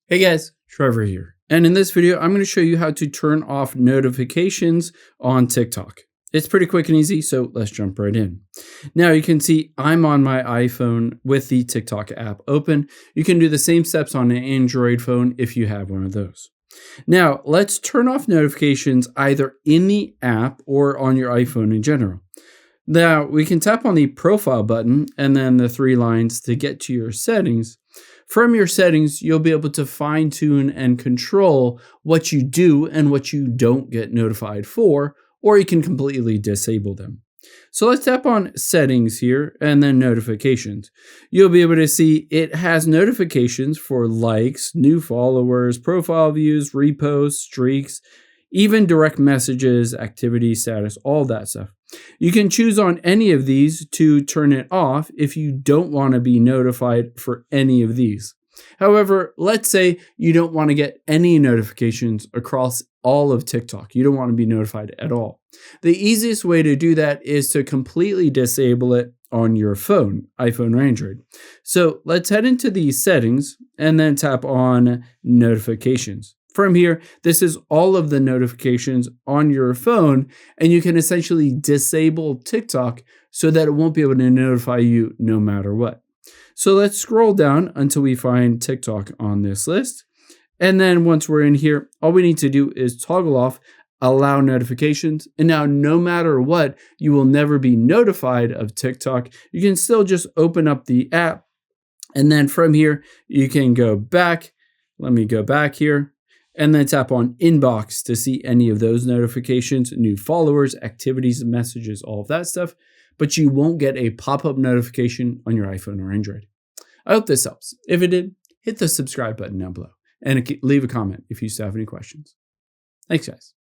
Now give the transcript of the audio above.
Hey guys, Trevor here. And in this video, I'm going to show you how to turn off notifications on TikTok. It's pretty quick and easy, so let's jump right in. Now you can see I'm on my iPhone with the TikTok app open. You can do the same steps on an Android phone if you have one of those. Now let's turn off notifications either in the app or on your iPhone in general. Now we can tap on the profile button and then the three lines to get to your settings. From your settings, you'll be able to fine tune and control what you do and what you don't get notified for, or you can completely disable them. So let's tap on settings here and then notifications. You'll be able to see it has notifications for likes, new followers, profile views, reposts, streaks, even direct messages, activity status, all that stuff. You can choose on any of these to turn it off if you don't want to be notified for any of these. However, let's say you don't want to get any notifications across all of TikTok. You don't want to be notified at all. The easiest way to do that is to completely disable it on your phone, iPhone or Android. So let's head into the settings and then tap on notifications. From here, this is all of the notifications on your phone, and you can essentially disable TikTok so that it won't be able to notify you no matter what. So let's scroll down until we find TikTok on this list. And then once we're in here, all we need to do is toggle off allow notifications. And now no matter what, you will never be notified of TikTok. You can still just open up the app. And then from here, you can go back. Let me go back here. And then tap on inbox to see any of those notifications, new followers, activities, messages, all of that stuff. But you won't get a pop-up notification on your iPhone or Android. I hope this helps. If it did, hit the subscribe button down below and leave a comment if you still have any questions. Thanks, guys.